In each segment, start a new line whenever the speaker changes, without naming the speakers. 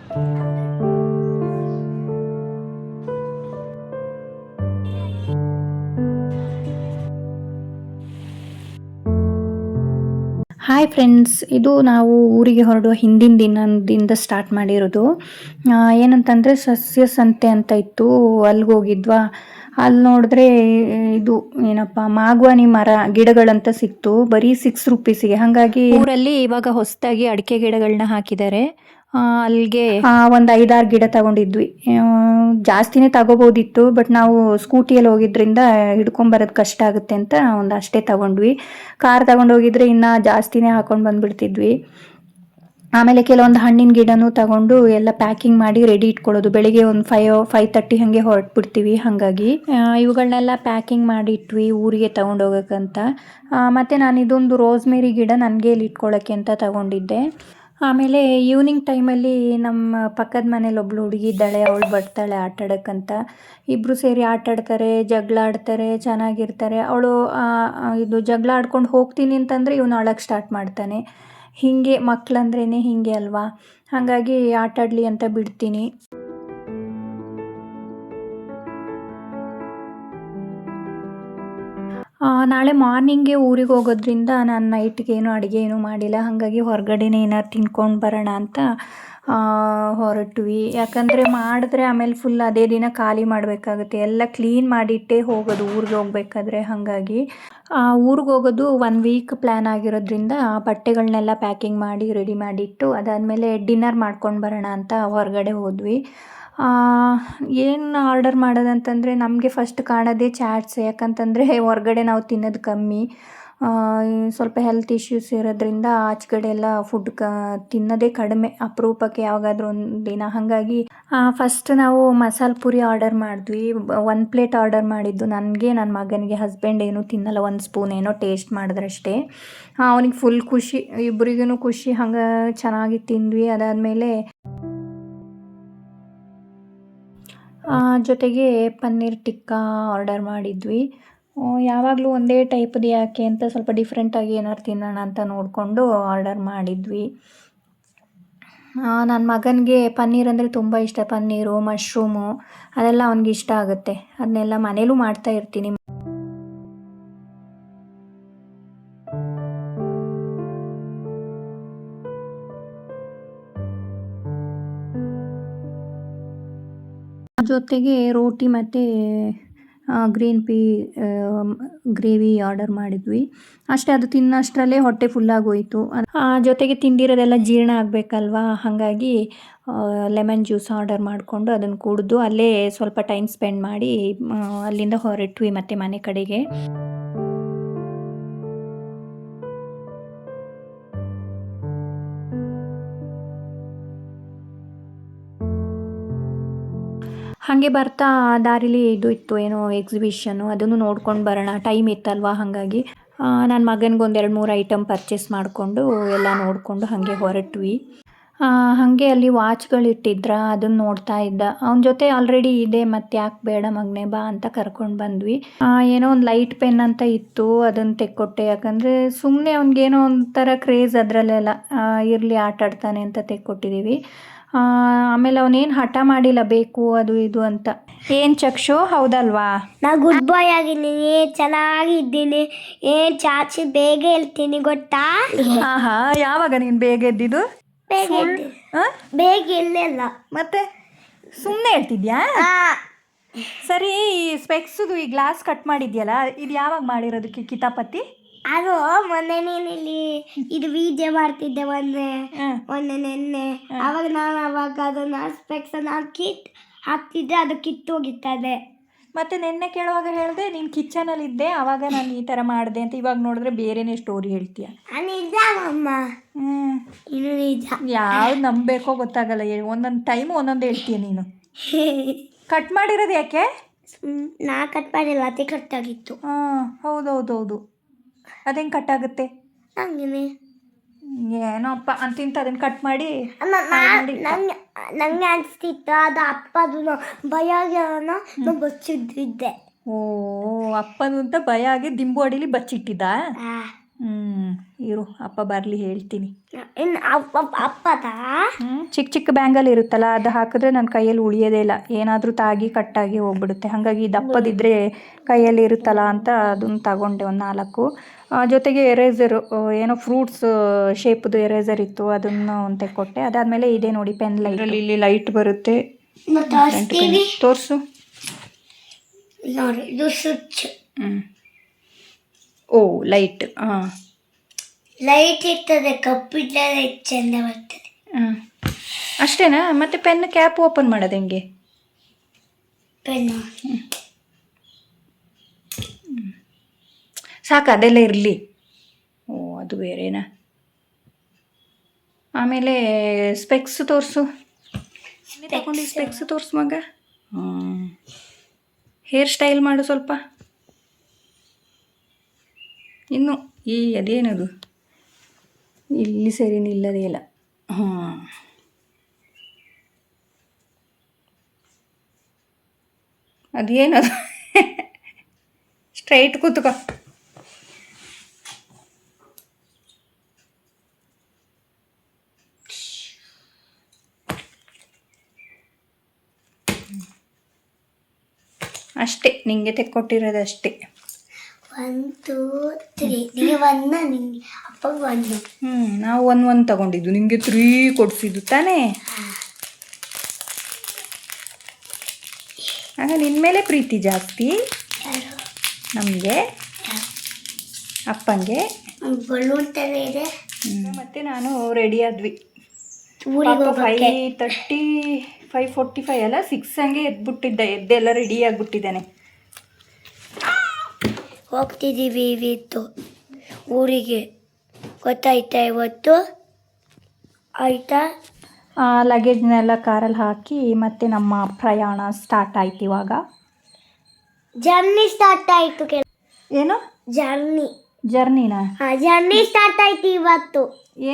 Hi friends, ಇದು ನಾವು ಊರಿಗೆ ಹೊರಡುವ ಹಿಂದಿನ ದಿನದಿಂದ ಸ್ಟಾರ್ಟ್ ಮಾಡಿರೋದು. ಏನಂತಂದರೆ ಸಸ್ಯ ಸಂತೆ ಅಂತ ಇತ್ತು, ಅಲ್ಲಿಗೆ ಹೋಗಿದ್ವಾ. ಅಲ್ಲಿ ನೋಡಿದ್ರೆ ಇದು ಏನಪ್ಪ ಮಾಗವಾನಿ ಮರ ಗಿಡಗಳಂತ ಸಿಕ್ತು, ಬರೀ ₹6. ಹಾಗಾಗಿ ಊರಲ್ಲಿ ಇವಾಗ ಹೊಸದಾಗಿ ಅಡಿಕೆ ಗಿಡಗಳನ್ನ ಹಾಕಿದ್ದಾರೆ. ಅಲ್ಲಿಗೆ ಒಂದು 5-6 ಗಿಡ ತಗೊಂಡಿದ್ವಿ. ಜಾಸ್ತಿನೇ ತಗೋಬೋದಿತ್ತು, ಬಟ್ ನಾವು ಸ್ಕೂಟಿಯಲ್ಲಿ ಹೋಗಿದ್ರಿಂದ ಹಿಡ್ಕೊಂಬರೋದು ಕಷ್ಟ ಆಗುತ್ತೆ ಅಂತ ಒಂದು ಅಷ್ಟೇ ತಗೊಂಡ್ವಿ. ಕಾರ್ ತಗೊಂಡೋಗಿದ್ರೆ ಇನ್ನೂ ಜಾಸ್ತಿನೇ ಹಾಕೊಂಡು ಬಂದುಬಿಡ್ತಿದ್ವಿ. ಆಮೇಲೆ ಕೆಲವೊಂದು ಹಣ್ಣಿನ ಗಿಡನೂ ತಗೊಂಡು ಎಲ್ಲ ಪ್ಯಾಕಿಂಗ್ ಮಾಡಿ ರೆಡಿ ಇಟ್ಕೊಳ್ಳೋದು. ಬೆಳಿಗ್ಗೆ ಒಂದು 5:30 ಹಾಗೆ ಹೊರಟ್ಬಿಡ್ತೀವಿ. ಹಾಗಾಗಿ ಇವುಗಳನ್ನೆಲ್ಲ ಪ್ಯಾಕಿಂಗ್ ಮಾಡಿ ಇಟ್ವಿ ಊರಿಗೆ ತಗೊಂಡೋಗೋಕ್ಕಂತ. ಮತ್ತು ನಾನು ಇದೊಂದು ರೋಸ್ಮೇರಿ ಗಿಡ ನನಗೆ ಇಲ್ಲಿ ಇಟ್ಕೊಳ್ಳೋಕ್ಕೆ ಅಂತ ತಗೊಂಡಿದ್ದೆ. ಆಮೇಲೆ ಈವ್ನಿಂಗ್ ಟೈಮಲ್ಲಿ ನಮ್ಮ ಪಕ್ಕದ ಮನೇಲಿ ಒಬ್ಳು ಹುಡುಗಿ ಇದ್ದಾಳೆ, ಅವಳು ಬರ್ತಾಳೆ ಆಟಾಡೋಕ್ಕಂತ. ಇಬ್ಬರು ಸೇರಿ ಆಟಾಡ್ತಾರೆ, ಜಗಳ ಆಡ್ತಾರೆ, ಚೆನ್ನಾಗಿರ್ತಾರೆ. ಅವಳು ಇದು ಜಗಳ ಆಡ್ಕೊಂಡು ಹೋಗ್ತೀನಿ ಅಂತಂದರೆ ಇವನು ಅಳಕ್ಕೆ ಸ್ಟಾರ್ಟ್ ಮಾಡ್ತಾನೆ. ಹೀಗೆ ಮಕ್ಕಳಂದ್ರೇ ಹೀಗೆ ಅಲ್ವಾ, ಹಾಗಾಗಿ ಆಟಾಡಲಿ ಅಂತ ಬಿಡ್ತೀನಿ. ನಾಳೆ ಮಾರ್ನಿಂಗೇ ಊರಿಗೆ ಹೋಗೋದ್ರಿಂದ ನಾನು ನೈಟ್ಗೆ ಏನು ಅಡುಗೆ ಏನೂ ಮಾಡಿಲ್ಲ. ಹಾಗಾಗಿ ಹೊರಗಡೆನೇ ಏನಾದ್ರು ತಿನ್ಕೊಂಡು ಬರೋಣ ಅಂತ ಹೊರಟ್ವಿ. ಯಾಕಂದರೆ ಮಾಡಿದ್ರೆ ಆಮೇಲೆ ಫುಲ್ ಅದೇ ದಿನ ಖಾಲಿ ಮಾಡಬೇಕಾಗುತ್ತೆ. ಎಲ್ಲ ಕ್ಲೀನ್ ಮಾಡಿಟ್ಟೇ ಹೋಗೋದು ಊರಿಗೆ ಹೋಗ್ಬೇಕಾದ್ರೆ. ಹಾಗಾಗಿ ಊರಿಗೆ ಹೋಗೋದು 1 ವೀಕ್ ಪ್ಲ್ಯಾನ್ ಆಗಿರೋದ್ರಿಂದ ಬಟ್ಟೆಗಳನ್ನೆಲ್ಲ ಪ್ಯಾಕಿಂಗ್ ಮಾಡಿ ರೆಡಿ ಮಾಡಿಟ್ಟು ಅದಾದಮೇಲೆ ಡಿನ್ನರ್ ಮಾಡ್ಕೊಂಡು ಬರೋಣ ಅಂತ ಹೊರಗಡೆ ಹೋದ್ವಿ. ಏನು ಆರ್ಡರ್ ಮಾಡೋದಂತಂದರೆ ನಮಗೆ ಫಸ್ಟ್ ಕಾಣೋದೇ ಚಾಟ್ಸ್. ಯಾಕಂತಂದರೆ ಹೊರಗಡೆ ನಾವು ತಿನ್ನೋದು ಕಮ್ಮಿ, ಸ್ವಲ್ಪ ಹೆಲ್ತ್ ಇಶ್ಯೂಸ್ ಇರೋದ್ರಿಂದ ಆಚೆಗಡೆ ಎಲ್ಲ ಫುಡ್ ತಿನ್ನೋದೇ ಕಡಿಮೆ, ಅಪರೂಪಕ್ಕೆ ಯಾವಾಗಾದ್ರೂ ಒಂದು ದಿನ. ಹಾಗಾಗಿ ಫಸ್ಟ್ ನಾವು ಮಸಾಲೆ ಪೂರಿ ಆರ್ಡರ್ ಮಾಡಿದ್ವಿ. 1 ಪ್ಲೇಟ್ ಆರ್ಡರ್ ಮಾಡಿದ್ದು ನನಗೆ, ನನ್ನ ಮಗನಿಗೆ. ಹಸ್ಬೆಂಡ್ ಏನೂ ತಿನ್ನಲ್ಲ, 1 ಸ್ಪೂನ್ ಏನೋ ಟೇಸ್ಟ್ ಮಾಡಿದ್ರಷ್ಟೇ. ಅವನಿಗೆ ಫುಲ್ ಖುಷಿ, ಇಬ್ಬರಿಗೂ ಖುಷಿ. ಹಂಗೆ ಚೆನ್ನಾಗಿ ತಿಂದ್ವಿ. ಅದಾದಮೇಲೆ ಜೊತೆಗೆ ಪನ್ನೀರ್ ಟಿಕ್ಕಾ ಆರ್ಡರ್ ಮಾಡಿದ್ವಿ. ಯಾವಾಗಲೂ ಒಂದೇ ಟೈಪ್ದು ಯಾಕೆ ಅಂತ ಸ್ವಲ್ಪ ಡಿಫ್ರೆಂಟಾಗಿ ಏನಾದ್ರು ತಿನ್ನೋಣ ಅಂತ ನೋಡಿಕೊಂಡು ಆರ್ಡರ್ ಮಾಡಿದ್ವಿ. ನನ್ನ ಮಗನಿಗೆ ಪನ್ನೀರ್ ಅಂದರೆ ತುಂಬ ಇಷ್ಟ. ಪನ್ನೀರು, ಮಶ್ರೂಮು ಅದೆಲ್ಲ ಅವ್ನಿಗೆ ಇಷ್ಟ ಆಗುತ್ತೆ. ಅದನ್ನೆಲ್ಲ ಮನೇಲೂ ಮಾಡ್ತಾ ಇರ್ತೀನಿ. ಜೊತೆಗೆ ರೋಟಿ ಮತ್ತು ಗ್ರೀನ್ ಪೀ ಗ್ರೇವಿ ಆರ್ಡರ್ ಮಾಡಿದ್ವಿ. ಅಷ್ಟೇ, ಅದು ತಿನ್ನೋಷ್ಟರಲ್ಲೇ ಹೊಟ್ಟೆ ಫುಲ್ಲಾಗೋಯಿತು. ಜೊತೆಗೆ ತಿಂದಿರೋದೆಲ್ಲ ಜೀರ್ಣ ಆಗಬೇಕಲ್ವಾ, ಹಾಗಾಗಿ ಲೆಮನ್ ಜ್ಯೂಸ್ ಆರ್ಡರ್ ಮಾಡಿಕೊಂಡು ಅದನ್ನು ಕುಡಿದು ಅಲ್ಲೇ ಸ್ವಲ್ಪ ಟೈಮ್ ಸ್ಪೆಂಡ್ ಮಾಡಿ ಅಲ್ಲಿಂದ ಹೊರಟ್ವಿ ಮತ್ತು ಮನೆ ಕಡೆಗೆ. ಹಾಗೆ ಬರ್ತಾ ದಾರಿಲಿ ಇದು ಇತ್ತು, ಏನೋ ಎಕ್ಸಿಬಿಷನ್ನು, ಅದನ್ನು ನೋಡ್ಕೊಂಡು ಬರೋಣ. ಟೈಮ್ ಇತ್ತಲ್ವ, ಹಾಗಾಗಿ ನನ್ನ ಮಗನಿಗೆ 1-2-3 ಐಟಮ್ ಪರ್ಚೇಸ್ ಮಾಡಿಕೊಂಡು ಎಲ್ಲ ನೋಡಿಕೊಂಡು ಹಾಗೆ ಹೊರಟ್ವಿ. ಹಾಗೆ ಅಲ್ಲಿ ವಾಚ್ಗಳಿಟ್ಟಿದ್ರ, ಅದನ್ನು ನೋಡ್ತಾ ಇದ್ದ. ಅವನ ಜೊತೆ ಆಲ್ರೆಡಿ ಇದೆ, ಮತ್ತೆ ಯಾಕೆ ಬೇಡ ಮಗನೇ ಬಾ ಅಂತ ಕರ್ಕೊಂಡು ಬಂದ್ವಿ. ಏನೋ ಒಂದು ಲೈಟ್ ಪೆನ್ ಅಂತ ಇತ್ತು, ಅದನ್ನು ತೆಕ್ಕೊಟ್ಟೆ. ಯಾಕಂದರೆ ಸುಮ್ಮನೆ ಅವ್ನಿಗೇನೋ ಒಂಥರ ಕ್ರೇಜ್ ಅದರಲ್ಲೆಲ್ಲ, ಇರಲಿ ಆಟಾಡ್ತಾನೆ ಅಂತ ತೆಕ್ಕೊಟ್ಟಿದ್ದೀವಿ. ಆಮೇಲೆ ಅವನೇನು ಹಠ ಮಾಡಿಲ್ಲ ಬೇಕು ಅದು ಇದು ಅಂತ. ಏನು ಚಕ್ಷು, ಹೌದಲ್ವಾ?
ನಾ ಗುಡ್ ಬಾಯ್ ಆಗಿದ್ದೀನಿ, ಚೆನ್ನಾಗಿದ್ದೀನಿ, ಏನು ಚಾಚಿ ಬೇಗ ಹೇಳ್ತೀನಿ ಗೊತ್ತಾ?
ಯಾವಾಗ ನೀನು ಬೇಗ ಎದ್ದಿದ್ದು?
ಬೇಗ ಇಲ್ಲಲ್ಲ,
ಮತ್ತೆ ಸುಮ್ಮನೆ ಹೇಳ್ತಿದ್ಯಾ? ಸರಿ, ಈ ಸ್ಪೆಕ್ಸುದು ಈ ಗ್ಲಾಸ್ ಕಟ್ ಮಾಡಿದ್ಯಲ್ಲ, ಇದು ಯಾವಾಗ ಮಾಡಿರೋದಕ್ಕೆ ಕಿತಾಪತಿ?
ಅದು ಮೊನ್ನೆ ನೀನಿಲ್ಲಿ ಇದು ವಿಡಿಯೋ ಮಾಡ್ತಿದ್ದೆ ಮೊನ್ನೆ ನೆನ್ನೆ. ಅವಾಗ ಅದನ್ನ ಸ್ಪೆಕ್ಸ್ ಹಾಕ್ತಿದ್ದೆ, ಅದು ಕಿತ್ತೋಗಿತ್ತದೆ.
ಮತ್ತೆ ನೆನ್ನೆ ಕೇಳುವಾಗ ಹೇಳಿದೆ ನೀನು ಕಿಚನಲ್ಲಿ ಇದ್ದೆ, ಆವಾಗ ನಾನು ಈ ಥರ ಮಾಡಿದೆ ಅಂತ. ಇವಾಗ ನೋಡಿದ್ರೆ ಬೇರೆನೇ ಸ್ಟೋರಿ ಹೇಳ್ತೀಯ. ಯಾವ್ದು ನಂಬಬೇಕೋ ಗೊತ್ತಾಗಲ್ಲ, ಒಂದೊಂದು ಟೈಮು ಒಂದೊಂದು ಹೇಳ್ತೀಯ ನೀನು. ಕಟ್ ಮಾಡಿರೋದು ಯಾಕೆ?
ನಾ ಕಟ್ ಮಾಡಿಲ್ಲ, ಅದೇ ಕಟ್ಟಾಗಿತ್ತು.
ಹೌದೌದೌದು, ಅದೇನು ಕಟ್ಟಾಗುತ್ತೆ?
ಹಂಗೇನೆ
ಏನೋಪ್ಪ ಅಂತಿಂತ ಅದನ್ನು ಕಟ್ ಮಾಡಿ
ನಂಗೆ ಅನಿಸ್ತಿತ್ತು ಅದು ಅಪ್ಪದು ಭಯ ಬಚ್ಚಿದ್ದೆ.
ಓ, ಅಪ್ಪನು ಅಂತ ಭಯ ಆಗಿ ದಿಂಬು ಅಡಿಲಿ ಬಚ್ಚಿಟ್ಟಿದ್ದ. ಇರು ಅಪ್ಪ ಬರಲಿ ಹೇಳ್ತೀನಿ.
ಇನ್ನು ಅಪ್ಪದ
ಚಿಕ್ಕ ಚಿಕ್ಕ ಬ್ಯಾಂಗಲ್ ಇರುತ್ತಲ್ಲ ಅದು ಹಾಕಿದ್ರೆ ನನ್ನ ಕೈಯಲ್ಲಿ ಉಳಿಯೋದೇ ಇಲ್ಲ, ಏನಾದರೂ ತಾಗಿ ಕಟ್ಟಾಗಿ ಹೋಗ್ಬಿಡುತ್ತೆ. ಹಾಗಾಗಿ ದಪ್ಪದಿದ್ದರೆ ಕೈಯಲ್ಲಿ ಇರುತ್ತಲ್ಲ ಅಂತ ಅದನ್ನು ತಗೊಂಡೆ ಒಂದು 4. ಜೊತೆಗೆ ಎರೇಸರು, ಏನೋ ಫ್ರೂಟ್ಸ್ ಶೇಪ್ದು ಎರೇಸರ್ ಇತ್ತು, ಅದನ್ನು ಒಂದು ತೆಕ್ಕೊಟ್ಟೆ. ಅದಾದಮೇಲೆ ಇದೆ ನೋಡಿ ಪೆನ್ ಲೈಟ್, ಇಲ್ಲಿ ಲೈಟ್ ಬರುತ್ತೆ. ತೋರಿಸು
ನೋಡಿ, ಇದು ಸ್ವಿಚ್.
ಓ ಲೈಟ್, ಹಾಂ
ಲೈಟ್ ಇರ್ತದೆ, ಕಪ್ಪಿಟ್ಟರೆ ಚೆಂದ ಬರ್ತದೆ.
ಅಷ್ಟೇನಾ? ಮತ್ತೆ ಪೆನ್ ಕ್ಯಾಪ್ ಓಪನ್ ಮಾಡೋದು ಹೆಂಗೆ?
ಪೆನ್ನು
ಸಾಕು, ಅದೆಲ್ಲ ಇರಲಿ. ಓ ಅದು ಬೇರೆನಾ? ಆಮೇಲೆ ಸ್ಪೆಕ್ಸ್ ತೋರಿಸು. ತಗೊಂಡು ಸ್ಪೆಕ್ಸ್ ತೋರಿಸು ಮಗ. ಹೇರ್ ಸ್ಟೈಲ್ ಮಾಡು ಸ್ವಲ್ಪ. ಇನ್ನು ಅದೇನದು ಇಲ್ಲಿ ಸರಿ ನಿಲ್ಲದೇ ಇಲ್ಲ. ಅದೇನದು ಸ್ಟ್ರೈಟ್ ಕೂತ್ಕೋ. ಅಷ್ಟೇ, ನಿಂಗೆ ತೆಕ್ಕೊಟ್ಟಿರೋದು ಅಷ್ಟೇ.
1 2 3 ನಿಮಗೆ 1 ನಿಂಗೆ ಅಪ್ಪಗೆ 1.
ನಾವು 1 ತಗೊಂಡಿದ್ದು, ನಿಮಗೆ 3 ಕೊಡಿಸಿದ್ದು ತಾನೇ. ಆಗ ನಿನ್ನ ಮೇಲೆ ಪ್ರೀತಿ ಜಾಸ್ತಿ ನಮಗೆ, ಅಪ್ಪಂಗೆ.
ಬಲೂನ್ ಥರ ಇದೆ.
ಮತ್ತೆ ನಾನು ರೆಡಿ ಆದ್ವಿ. 5:30 5:45 ಅಲ್ಲ, 6 ಹಂಗೆ ಎದ್ಬಿಟ್ಟಿದ್ದೆ. ಎದ್ದೆಲ್ಲ ರೆಡಿ ಆಗಿಬಿಟ್ಟಿದ್ದಾನೆ.
ಹೋಗ್ತಿದ್ದೀವಿ ಇವತ್ತು ಊರಿಗೆ, ಗೊತ್ತಾಯ್ತಾ ಇವತ್ತು? ಆಯಿತಾ?
ಲಗೇಜ್ನೆಲ್ಲ ಕಾರಲ್ಲಿ ಹಾಕಿ ಮತ್ತೆ ನಮ್ಮ ಪ್ರಯಾಣ ಸ್ಟಾರ್ಟ್ ಆಯ್ತು. ಇವಾಗ
ಜರ್ನಿ ಸ್ಟಾರ್ಟ್ ಆಯಿತು.
ಏನು ಜರ್ನಿನಾ?
ಜರ್ನಿ ಸ್ಟಾರ್ಟ್ ಆಯ್ತು ಇವತ್ತು.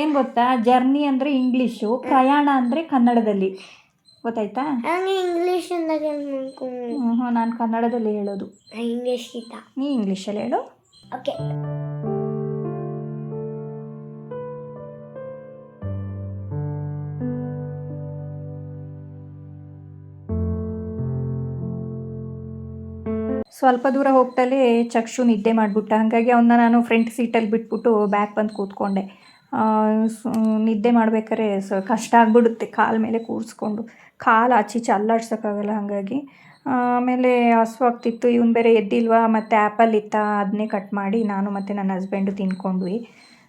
ಏನು ಗೊತ್ತಾ, ಜರ್ನಿ ಅಂದರೆ ಇಂಗ್ಲೀಷು, ಪ್ರಯಾಣ ಅಂದರೆ ಕನ್ನಡದಲ್ಲಿ, ಗೊತ್ತಾಯ್ತಾ?
ನನಗೆ ಇಂಗ್ಲೀಷ್
ನಾನು ಕನ್ನಡದಲ್ಲಿ ಹೇಳೋದು.
ಇಂಗ್ಲೀಷ್
ನೀ ಇಂಗ್ಲೀಷಲ್ಲಿ ಹೇಳು.
ಓಕೆ.
ಸ್ವಲ್ಪ ದೂರ ಹೋಗ್ತಲೇ ಚಕ್ಷು ನಿದ್ದೆ ಮಾಡಿಬಿಟ್ಟ. ಹಾಗಾಗಿ ಅವನ್ನ ನಾನು ಫ್ರಂಟ್ ಸೀಟಲ್ಲಿ ಬಿಟ್ಬಿಟ್ಟು ಬ್ಯಾಕ್ ಬಂದು ಕೂತ್ಕೊಂಡೆ. ನಿದ್ದೆ ಮಾಡ್ಬೇಕಾದ್ರೆ ಕಷ್ಟ ಆಗಿಬಿಡುತ್ತೆ ಕಾಲ ಮೇಲೆ ಕೂರಿಸ್ಕೊಂಡು, ಕಾಲು ಆಚೀಚೆ ಅಲ್ಲಾಡ್ಸೋಕ್ಕಾಗಲ್ಲ. ಹಾಗಾಗಿ ಆಮೇಲೆ ಹಸುವಾಗ್ತಿತ್ತು. ಇವನು ಬೇರೆ ಎದ್ದಿಲ್ವಾ, ಮತ್ತು ಆ್ಯಪಲ್ ಇತ್ತ, ಅದನ್ನೇ ಕಟ್ ಮಾಡಿ ನಾನು ಮತ್ತು ನನ್ನ ಹಸ್ಬೆಂಡು ತಿನ್ಕೊಂಡ್ವಿ.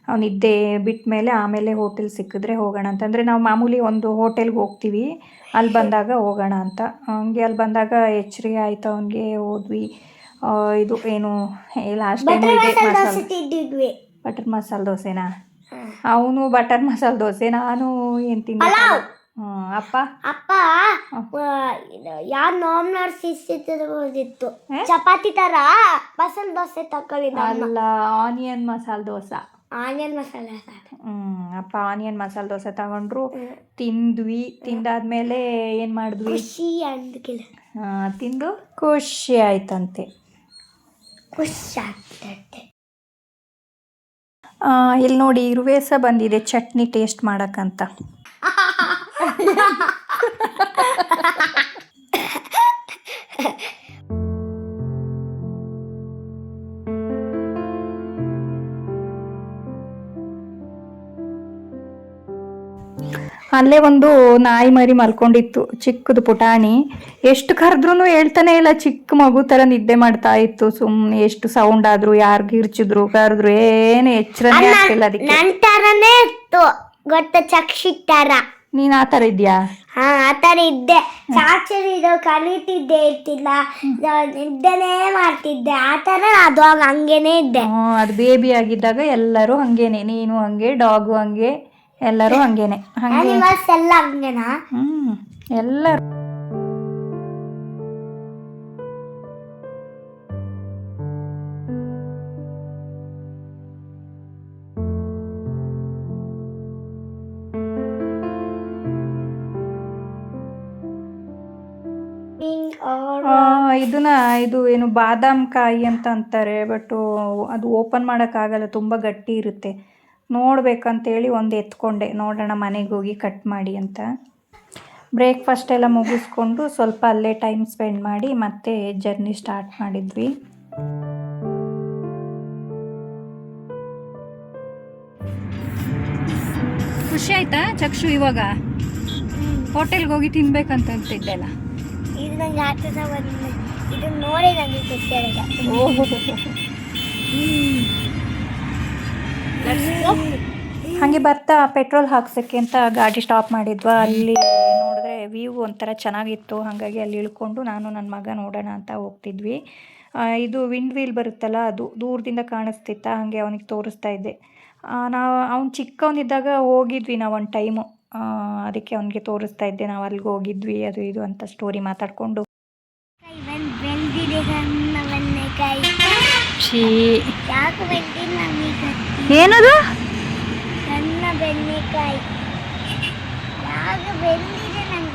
ಅವ್ನು ನಿದ್ದೆ ಬಿಟ್ಟ ಮೇಲೆ ಆಮೇಲೆ ಹೋಟೆಲ್ ಸಿಕ್ಕಿದ್ರೆ ಹೋಗೋಣ ಅಂತಂದರೆ, ನಾವು ಮಾಮೂಲಿ ಒಂದು ಹೋಟೆಲ್ಗೆ ಹೋಗ್ತೀವಿ, ಅಲ್ಲಿ ಬಂದಾಗ ಹೋಗೋಣ ಅಂತ. ಹಂಗೆ ಅಲ್ಲಿ ಬಂದಾಗ ಎಚ್ಚರಿಕೆ ಆಯಿತು ಅವನಿಗೆ. ಹೋದ್ವಿ. ಇದು ಏನು ಲಾಸ್ಟ್ ಟೈಮ್ ಇದೆ ಬಟರ್ ಮಸಾಲೆ ದೋಸೆನಾ? ಅವನು ಬಟರ್ ಮಸಾಲೆ ದೋಸೆ, ನಾನು ಏನು ತಿಂದೆ. ಅಪ್ಪ
ಯಾರು ನಾಮ್ನಾರ್ ಸಿಕ್ಕಿತ್ತು ಚಪಾತಿ ತರ ಮಸಾಲೆ ದೋಸೆ ತಕೊಳ್ಳಿಲ್ಲ.
ಅಲ್ಲ, ಆನಿಯನ್ ಮಸಾಲೆ ದೋಸೆ.
ಆನಿಯನ್ ಮಸಾಲೆ
ಅಪ್ಪ ಆನಿಯನ್ ಮಸಾಲೆ ದೋಸೆ ತಗೊಂಡ್ರು, ತಿಂದ್ವಿ. ತಿಂದಾದ್ಮೇಲೆ ಏನು ಮಾಡಿದ್ವಿ,
ಖುಷಿ ಅಂದ್ಕಿಲ್ಲ,
ತಿಂದು ಖುಷಿ ಆಯ್ತಂತೆ.
ಖುಷಿ ಆಗ್ತೈತೆ.
ಇಲ್ಲಿ ನೋಡಿ, ಇರುವೆ ಸಹ ಬಂದಿದೆ ಚಟ್ನಿ ಟೇಸ್ಟ್ ಮಾಡೋಕ್ಕಂತ. ಅಲ್ಲೇ ಒಂದು ನಾಯಿ ಮರಿ ಮಲ್ಕೊಂಡಿತ್ತು, ಚಿಕ್ಕದು ಪುಟಾಣಿ. ಎಷ್ಟು ಕರೆದ್ರೂ ಹೇಳ್ತಾನೆ ಇಲ್ಲ, ಚಿಕ್ಕ ಮಗು ಥರ ನಿದ್ದೆ ಮಾಡ್ತಾ ಇತ್ತು. ಸುಮ್ಮನೆ ಎಷ್ಟು ಸೌಂಡ್ ಆದ್ರು, ಯಾರು ಗಿರ್ಚಿದ್ರು ಕರೆದ್ರು ಏನು ಎಚ್ಚರನೇ ಆಗ್ತಿಲ್ಲ ಅದಕ್ಕೆ.
ನನ್ನ ಥರನೇ ಇತ್ತು ಗೊತ್ತಾ, ಚಕ್ಷಿಕ್ ಥರ.
ನೀನು ಆ ಥರ ಇದೆಯಾ?
ಆ ಥರ ಇದ್ದೆ. ಚಾಚರಿದು ಕಲಿತಿದ್ದೆ, ಇರ್ತಿಲ್ಲ, ನಿದ್ದೆನೇ ಮಾಡ್ತಿದ್ದೆ. ಆ ಥರ ಅದು ಹಂಗೇನೆ ಇದ್ದೆ.
ಅದು ಬೇಬಿ ಆಗಿದ್ದಾಗ ಎಲ್ಲರೂ ಹಂಗೇನೆ, ನೀನು ಹಂಗೆ, ಡಾಗು ಹಂಗೆ, ಎಲ್ಲರೂ ಹಂಗೇನೆ.
ಅನಿಮಲ್ಸ್ ಎಲ್ಲ ಹಂಗೇನಾ?
ಎಲ್ಲರೂ. ಇದು ಏನು ಬಾದಾಮ್ ಕಾಯಿ ಅಂತ ಅಂತಾರೆ, ಬಟ್ ಅದು ಓಪನ್ ಮಾಡೋಕ್ಕಾಗಲ್ಲ, ತುಂಬ ಗಟ್ಟಿ ಇರುತ್ತೆ. ನೋಡ್ಬೇಕಂತೇಳಿ ಒಂದು ಎತ್ಕೊಂಡೆ, ನೋಡೋಣ ಮನೆಗೆ ಹೋಗಿ ಕಟ್ ಮಾಡಿ ಅಂತ. ಬ್ರೇಕ್ಫಾಸ್ಟ್ ಎಲ್ಲ ಮುಗಿಸ್ಕೊಂಡು ಸ್ವಲ್ಪ ಅಲ್ಲೇ ಟೈಮ್ ಸ್ಪೆಂಡ್ ಮಾಡಿ ಮತ್ತೆ ಜರ್ನಿ ಸ್ಟಾರ್ಟ್ ಮಾಡಿದ್ವಿ. ಖುಷಿ ಆಯ್ತಾ ಚಕ್ಷು? ಇವಾಗ ಹೋಟೆಲ್ಗೆ ಹೋಗಿ ತಿನ್ಬೇಕಂತ ಅಂತಿದ್ದೆಲ್ಲ.
ಇದು ನಂಗೆ ಆತದ ಬಂದಿದೆ, ಇದನ್ನ ನೋಡಿ ನನಗೆ ಗೊತ್ತಿರಲ್ಲ.
ಹಾಗೆ ಬರ್ತಾ ಪೆಟ್ರೋಲ್ ಹಾಕ್ಸೋಕ್ಕೆ ಅಂತ ಗಾಡಿ ಸ್ಟಾಪ್ ಮಾಡಿದ್ವಾ. ಅಲ್ಲಿ ನೋಡಿದ್ರೆ ವ್ಯೂ ಒಂಥರ ಚೆನ್ನಾಗಿತ್ತು, ಹಾಗಾಗಿ ಅಲ್ಲಿ ಇಳ್ಕೊಂಡು ನಾನು ನನ್ನ ಮಗ ನೋಡೋಣ ಅಂತ ಹೋಗ್ತಿದ್ವಿ. ಇದು ವಿಂಡ್ ವೀಲ್ ಬರುತ್ತಲ್ಲ, ಅದು ದೂರದಿಂದ ಕಾಣಿಸ್ತಿತ್ತ, ಹಾಗೆ ಅವನಿಗೆ ತೋರಿಸ್ತಾ ಇದ್ದೆ. ಅವ್ನು ಚಿಕ್ಕವನಿದ್ದಾಗ ಹೋಗಿದ್ವಿ ನಾವು ಒಂದು ಟೈಮು, ಅದಕ್ಕೆ ಅವನಿಗೆ ತೋರಿಸ್ತಾ ಇದ್ದೆ, ನಾವು ಅಲ್ಲಿಗೆ ಹೋಗಿದ್ವಿ ಅದು ಇದು ಅಂತ ಸ್ಟೋರಿ ಮಾತಾಡಿಕೊಂಡು. ಏನದು?
ಸಣ್ಣ ಬೆಂಡೆಕಾಯಿ ಯಾಗ ಬೆಂದಿದೆ ನಂಗೆ.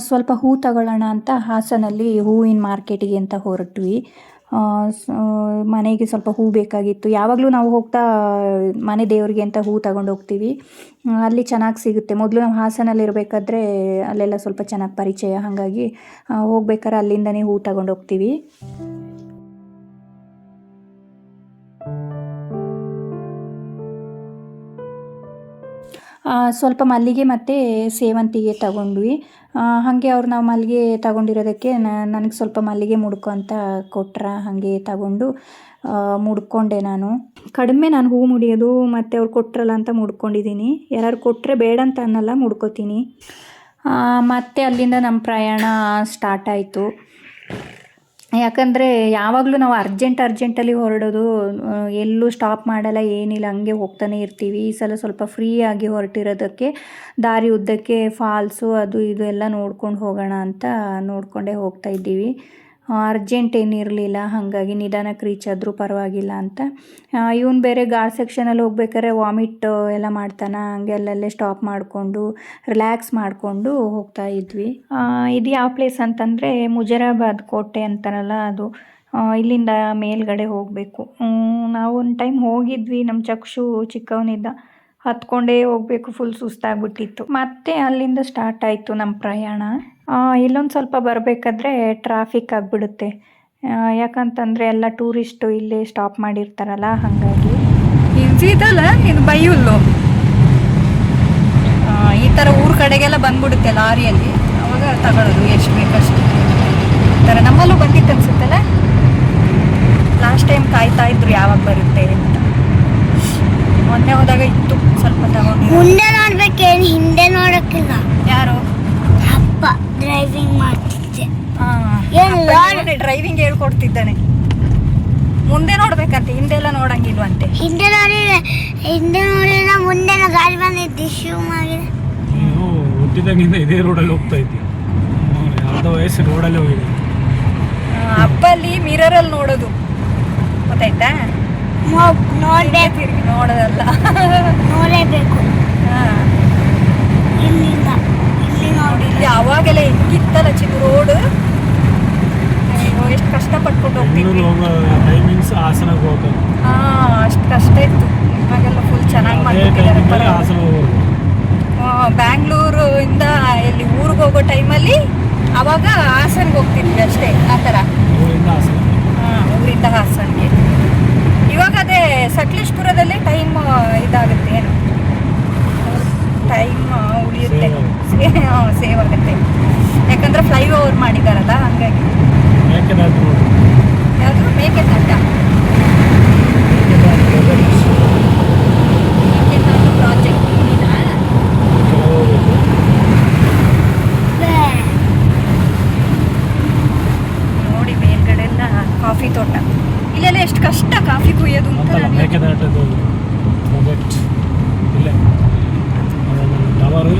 ಸ್ವಲ್ಪ ಹೂ ತಗೊಳ್ಳೋಣ ಅಂತ ಹಾಸನಲ್ಲಿ ಹೂವಿನ ಮಾರ್ಕೆಟಿಗೆ ಅಂತ ಹೊರಟ್ವಿ. ಮನೆಗೆ ಸ್ವಲ್ಪ ಹೂ ಬೇಕಾಗಿತ್ತು. ಯಾವಾಗಲೂ ನಾವು ಹೋಗ್ತಾ ಮನೆ ದೇವರಿಗೆ ಅಂತ ಹೂ ತಗೊಂಡು ಹೋಗ್ತೀವಿ, ಅಲ್ಲಿ ಚೆನ್ನಾಗಿ ಸಿಗುತ್ತೆ. ಮೊದಲು ನಾವು ಹಾಸನಲ್ಲಿ ಇರಬೇಕಾದ್ರೆ ಅಲ್ಲೆಲ್ಲ ಸ್ವಲ್ಪ ಚೆನ್ನಾಗಿ ಪರಿಚಯ, ಹಾಗಾಗಿ ಹೋಗ್ಬೇಕಾದ್ರೆ ಅಲ್ಲಿಂದನೇ ಹೂ ತಗೊಂಡು ಹೋಗ್ತೀವಿ. ಸ್ವಲ್ಪ ಮಲ್ಲಿಗೆ ಮತ್ತು ಸೇವಂತಿಗೆ ತಗೊಂಡ್ವಿ. ಹಾಗೆ ಅವ್ರು ನಾವು ಮಲ್ಲಿಗೆ ತಗೊಂಡಿರೋದಕ್ಕೆ ನನಗೆ ಸ್ವಲ್ಪ ಮಲ್ಲಿಗೆ ಮುಡ್ಕೊ ಅಂತ ಕೊಟ್ರ, ಹಾಗೆ ತಗೊಂಡು ಮುಡ್ಕೊಂಡೆ. ಕಡಿಮೆ ನಾನು ಹೂ ಮುಡಿಯೋದು, ಮತ್ತು ಅವ್ರು ಕೊಟ್ರಲ್ಲ ಅಂತ ಮುಡ್ಕೊಂಡಿದ್ದೀನಿ. ಯಾರು ಕೊಟ್ಟರೆ ಬೇಡ ಅಂತ ಅನ್ನಲ್ಲ, ಮುಡ್ಕೋತೀನಿ. ಮತ್ತು ಅಲ್ಲಿಂದ ನಮ್ಮ ಪ್ರಯಾಣ ಸ್ಟಾರ್ಟ್ ಆಯಿತು. ಯಾಕಂದರೆ ಯಾವಾಗಲೂ ನಾವು ಅರ್ಜೆಂಟಲ್ಲಿ ಹೊರಡೋದು, ಎಲ್ಲೂ ಸ್ಟಾಪ್ ಮಾಡಲ್ಲ, ಏನಿಲ್ಲ, ಹಂಗೆ ಹೋಗ್ತಾನೆ ಇರ್ತೀವಿ. ಈ ಸಲ ಸ್ವಲ್ಪ ಫ್ರೀಯಾಗಿ ಹೊರಟಿರೋದಕ್ಕೆ ದಾರಿ ಉದ್ದಕ್ಕೆ ಫಾಲ್ಸು ಅದು ಇದು ಎಲ್ಲ ನೋಡ್ಕೊಂಡು ಹೋಗೋಣ ಅಂತ ನೋಡಿಕೊಂಡೇ ಹೋಗ್ತಾ ಇದ್ದೀವಿ. ಅರ್ಜೆಂಟ್ ಏನಿರಲಿಲ್ಲ, ಹಾಗಾಗಿ ನಿಧಾನಕ್ಕೆ ರೀಚ್ ಆದರೂ ಪರವಾಗಿಲ್ಲ ಅಂತ. ಇವನು ಬೇರೆ ಗಾರ್ಡ್ ಸೆಕ್ಷನಲ್ಲಿ ಹೋಗ್ಬೇಕಾದ್ರೆ ವಾಮಿಟ್ ಎಲ್ಲ ಮಾಡ್ತಾನೆ, ಹಂಗೆ ಅಲ್ಲಲ್ಲೇ ಸ್ಟಾಪ್ ಮಾಡಿಕೊಂಡು ರಿಲ್ಯಾಕ್ಸ್ ಮಾಡಿಕೊಂಡು ಹೋಗ್ತಾ ಇದ್ವಿ. ಇದು ಯಾವ ಪ್ಲೇಸ್ ಅಂತಂದರೆ ಮುಜರಾಬಾದ್ ಕೋಟೆ ಅಂತಾರಲ್ಲ ಅದು. ಇಲ್ಲಿಂದ ಮೇಲ್ಗಡೆ ಹೋಗಬೇಕು. ನಾವು ಒಂದು ಟೈಮ್ ಹೋಗಿದ್ವಿ, ನಮ್ಮ ಚಕ್ಷು ಚಿಕ್ಕವನಿದ್ದ, ಹತ್ಕೊಂಡೇ ಹೋಗಬೇಕು, ಫುಲ್ ಸುಸ್ತಾಗ್ಬಿಟ್ಟಿತ್ತು. ಮತ್ತೆ ಅಲ್ಲಿಂದ ಸ್ಟಾರ್ಟ್ ಆಯಿತು ನಮ್ಮ ಪ್ರಯಾಣ. ಇಲ್ಲೊಂದು ಸ್ವಲ್ಪ ಬರಬೇಕಾದ್ರೆ ಟ್ರಾಫಿಕ್ ಆಗಿಬಿಡುತ್ತೆ, ಯಾಕಂತಂದರೆ ಎಲ್ಲ ಟೂರಿಸ್ಟು ಇಲ್ಲೇ ಸ್ಟಾಪ್ ಮಾಡಿರ್ತಾರಲ್ಲ, ಹಾಗಾಗಿ. ಇದಲ್ಲ ಇದು ಬೈಹುಲ್ಲು, ಈ ಥರ ಊರ ಕಡೆಗೆಲ್ಲ ಬಂದ್ಬಿಡುತ್ತೆ ಲಾರಿಯಲ್ಲಿ, ಅವಾಗ ತಗೊಳ್ಳೋದು ಎಷ್ಟು ಬೇಕಷ್ಟು. ಈ ಥರ ನಮ್ಮಲ್ಲೂ ಬಂದಿತ್ತು ಅನ್ಸುತ್ತಲ್ಲ, ಲಾಸ್ಟ್ ಟೈಮ್ ಕಾಯ್ತಾ ಇದ್ರು ಯಾವಾಗ ಬರುತ್ತೆ ಅಂತ. ಮೊನ್ನೆ ಹೋದಾಗ ಇತ್ತು, ಸ್ವಲ್ಪ ತಗೊಂಡು.
ಮುಂದೆ ನೋಡ್ಬೇಕೇನು, ಹಿಂದೆ ನೋಡೋಕ್ಕಿಲ್ಲ.
ಯಾರು?
ಅಪ್ಪ ಡ್ರೈವಿಂಗ್ ಮಾಡ್ತಿದ್ದೆ.
ಡ್ರೈವಿಂಗ್ ಹೇಳ್ಕೊಡ್ತಿದ್ದಾನೆ. ಮುಂದೆ ನೋಡ್ಬೇಕಂತೆ, ಹಿಂದೆಲ್ಲ ನೋಡಂಗಿಲ್ವಂತೆ.
ಹಿಂದೆ ನೋಡಿದ್ರೆ ಮುಂದೆನ ಗಾಡಿ ಬಂದಿದ್ದು ಶಿವ್ ಆಗಿದೆ.
ಹುಟ್ಟಿದಾಗಿಂದ ಇದೇ ರೋಡಲ್ಲಿ ಹೋಗ್ತಾ ಇದ್ವಿ, ಯಾವುದೋ ವಯಸ್ಸು ರೋಡಲ್ಲೇ ಹೋಗಿದೆ.
ಅಪ್ಪಲ್ಲಿ ಮಿರರಲ್ಲಿ ನೋಡೋದು, ಗೊತ್ತಾಯ್ತಾ?
ನೋಡ್ಬೇಕು,
ನೋಡೋದಲ್ಲ,
ನೋಡಲೇಬೇಕು. ಇಲ್ಲಿಂದ ಇಲ್ಲಿ ನೋಡಿ,
ಇಲ್ಲಿ ಅವಾಗೆಲ್ಲ ಹೆಂಗಿತ್ತಲ್ಲ ಚಿಕ್ಕ ರೋಡ್, ಎಷ್ಟು ಕಷ್ಟಪಟ್ಕೊಂಡು ಹೋಗ್ತಿದ್ವಿ.
ಟೈಮಿಂಗ್ಸ್ ಹಾಸನಕ್ಕೆ ಹೋಗೋದು,
ಅಷ್ಟು ಕಷ್ಟ ಇತ್ತು. ಇವಾಗೆಲ್ಲ ಫುಲ್ ಚೆನ್ನಾಗಿ ಮಾಡ್ತಿದ್ದಾರೆ.
ಹಾಸನ ಹೋಗೋದು,
ಬ್ಯಾಂಗ್ಳೂರು ಇಂದ ಎಲ್ಲಿ ಊರಿಗೆ ಹೋಗೋ ಟೈಮಲ್ಲಿ ಅವಾಗ ಹಾಸನ್ಗೆ ಹೋಗ್ತಿದ್ವಿ ಅಷ್ಟೇ, ಆ ಥರ. ಊರಿಂದ ಹಾಸನ್ಗೆ. ಇವಾಗ ಅದೇ ಸಕಲೇಶ್ಪುರದಲ್ಲೇ ಟೈಮ್ ಇದಾಗುತ್ತೆ, ಏನು ಟೈಮ್ ಉಳಿಯುತ್ತೆ, ಸೇವ್ ಆಗುತ್ತೆ. ಯಾಕಂದರೆ ಫ್ಲೈಓವರ್ ಮಾಡಿದಾರಲ್ಲ ಹಂಗಾಗಿ.
ಮೇಕೆದಾಟು ರೋಡ್.
ಯಾವುದು ಮೇಕೆದಾಟ ಪ್ರಾಜೆಕ್ಟ್ ನೋಡಿ ಮೇಲ್ಗಡೆ ಎಲ್ಲ ಕಾಫಿ ತೋಟ. ಇಲ್ಲೆಲ್ಲ ಎಷ್ಟು ಕಷ್ಟ ಕಾಫಿ ಕುಯ್ಯೋದು ಅಂತ
ಅಂತಲ್ಲ
ನನಗೆ.
ಮೇಕೆದಾಟದು ಪ್ರಾಜೆಕ್ಟ್ ಇಲ್ಲೇ ಟವರ್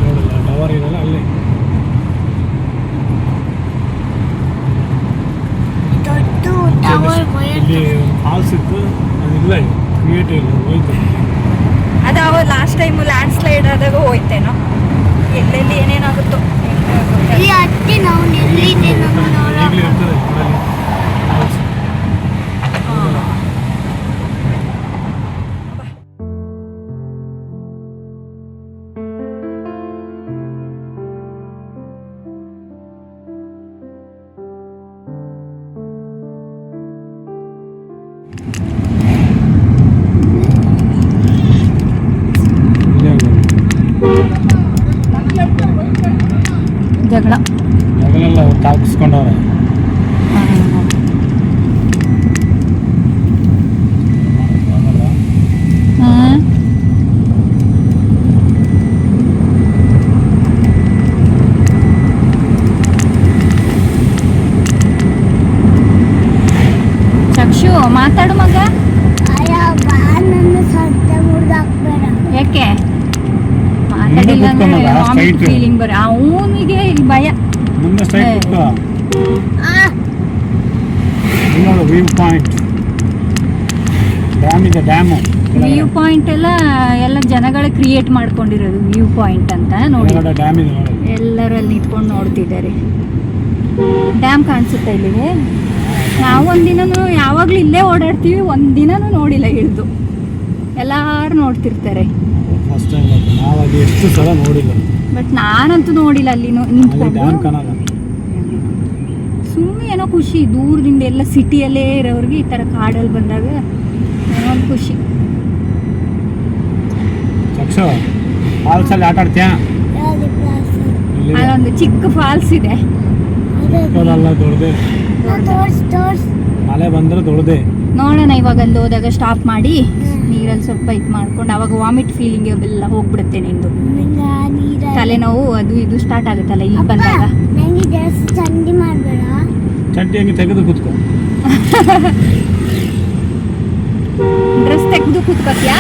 ನೋಡಿಲ್ಲ, ಟವರ್ ಇದೆಲ್ಲ ಅಲ್ಲೇ.
ದೊಡ್ಡ ಟವರ್
ಇಲ್ಲಿ ಫಾಲ್ಸ್ ಇತ್ತು, ಅದಿಲ್ಲ, ಕ್ರಿಯೇಟ್ ಇಲ್ಲ, ಹೋಯ್ತು.
ಅದು ಅವ ಲಾಸ್ಟ್ ಟೈಮ್ ಲ್ಯಾಂಡ್ ಸ್ಲೈಡ್ ಆದಾಗ ಹೋಯ್ತೇನೋ, ಎಲ್ಲೆಲ್ಲಿ ಏನೇನಾಗುತ್ತೋ
ಇಲ್ಲಿ ಹತ್ತಿ ನಾವು ನಿಲ್ಲಿದ್ದೆ ನಮ್ಮ
ಈಗಲೂ ಇರ್ತದೆ ಊರಲ್ಲಿ ಫಾಲ್ಸ್.
ಜಗಳ
ಜಗಲೆಲ್ಲ ತಾಕಿಸ್ಕೊಂಡವ್ರೆ.
ಚಕ್ಷು ಮಾತಾಡು ಮಗ.
ಬಾ ನನ್ನ ಸದ್ದ ಮುರಿದಾಕ್ಬೇಡ.
ಯಾಕೆ ಮಾತಾಡಿಲ್ಲ ಅಂದ್ರೆ
ಮುಂದೆ ಕೂತ್ಕೊಂಡಲ್ಲ,
ವಾಮಿಟ್
straight.
ಫೀಲಿಂಗ್ ಬರ. ಅವನಿಗೆ ಇಲ್ಲಿ ಭಯ.
ಮುಂದೆ ಸ್ಟ್ರೈಟ್ ಬಿಟ್ಟು ನೋಡು ವ್ಯೂ ಪಾಯಿಂಟ್. ಡ್ಯಾಮ್ ಇದೆ, ಡ್ಯಾಮು
ವ್ಯೂ ಪಾಯಿಂಟ್ ಎಲ್ಲ ಜನಗಳೇ ಕ್ರಿಯೇಟ್ ಮಾಡ್ಕೊಂಡಿರೋದು ವ್ಯೂ ಪಾಯಿಂಟ್ ಅಂತ ನೋಡಿ.
ಡ್ಯಾಮ್ ಇದೆ ನೋಡಿ.
ಎಲ್ಲರೂ ಅಲ್ಲಿ ನಿಂತ್ಕೊಂಡು ನೋಡ್ತಿದ್ದಾರೆ. ಡ್ಯಾಮ್ ಕಾಣಿಸುತ್ತೆ ಇಲ್ಲಿಗೆ. ನಾವು ಒಂದಿನೂ ಯಾವಾಗಲೂ ಇಲ್ಲೇ ಓಡಾಡ್ತೀವಿ, ಒಂದಿನನೂ ನೋಡಿಲ್ಲ ಇಳಿದು. ಎಲ್ಲರೂ ನೋಡ್ತಿರ್ತಾರೆ.
ಫಸ್ಟ್ ಟೈಮ್ ನಾವು ಅಲ್ಲಿ ಎಷ್ಟು ಸಲ ನೋಡಿಲ್ಲ.
ಬಟ್ ನಾನಂತೂ ನೋಡಿಲ್ಲ ಅಲ್ಲಿ
ಅಲ್ಲಿ
ನಿಂತ್ಕೊಂಡು.
ಡ್ಯಾಮ್ ಕಾಣಲ್ಲ.
ಸುಮ್ಮನೆ ಏನೋ ಖುಷಿ, ದೂರದಿಂದ ಎಲ್ಲ ಸಿಟಿಯಲ್ಲೇ ಇರೋರಿಗೆ ಈ ಥರ ಕಾಡಲ್ಲಿ ಬಂದಾಗ ಏನೋ ಒಂದು ಖುಷಿ.
ಚಕ್ಷು ಫಾಲ್ಸಲ್ಲಿ ಆಟ ಆಡ್ತೀಯಾ?
ಯಾವ್ದು ಕ್ಲಾಸ್?
ಅಲ್ಲೊಂದು ಚಿಕ್ಕ ಫಾಲ್ಸ್ ಇದೆ.
ಅಲ್ಲ ದೊಡ್ಡದೆ,
ತೋರ್ಸ್
ಮಳೆ ಬಂದ್ರೆ ದೊಡ್ಡದೆ.
ನೋಡೋಣ ಇವಾಗ ಅಲ್ಲಿ ಹೋದಾಗ ಸ್ಟಾಪ್ ಮಾಡಿ ನೀರಲ್ಲಿ ಸ್ವಲ್ಪ ಇದು ಮಾಡ್ಕೊಂಡು ಅವಾಗ ವಾಮಿಟ್ ಫೀಲಿಂಗ್ ಅವೆಲ್ಲ ಹೋಗ್ಬಿಡುತ್ತೆ. ನಿಂದು ತಲೆನೋವು ಅದು ಇದು ಸ್ಟಾರ್ಟ್ ಆಗುತ್ತಲ್ಲ ಇಲ್ಲಿ ಬಂದಾಗ.
ನಂಗೆ ಜಾಸ್ತಿ ಚಂಡಿ ಮಾಡಬೇಡ.
ಚಡ್ಡಿ ಹಂಗೆ ತೆಗೆದು ಕೂತ್ಕೊ.
ಡ್ರೆಸ್ ತೆಗೆದು ಕೂತ್ಕೋತ್ಯಾ?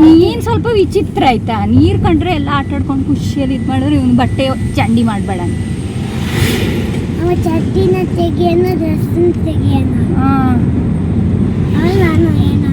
ನೀನ್ ಸ್ವಲ್ಪ ವಿಚಿತ್ರ ಆಯ್ತಾ. ನೀರ್ ಕಂಡ್ರೆ ಎಲ್ಲ ಆಟ ಆಡ್ಕೊಂಡು ಖುಷಿಯಲ್ಲಿ ಇದು ಮಾಡಿದ್ರೆ ಇವ್ನು ಬಟ್ಟೆ ಚಂಡಿ ಮಾಡಬೇಡ.
ಅವ ಚಡ್ಡಿನ ತೆಗಿಯೋಣ, ಡ್ರೆಸ್ನ ತೆಗಿಯೋಣ.
ಹಾಂ
ನಾನು ಏನು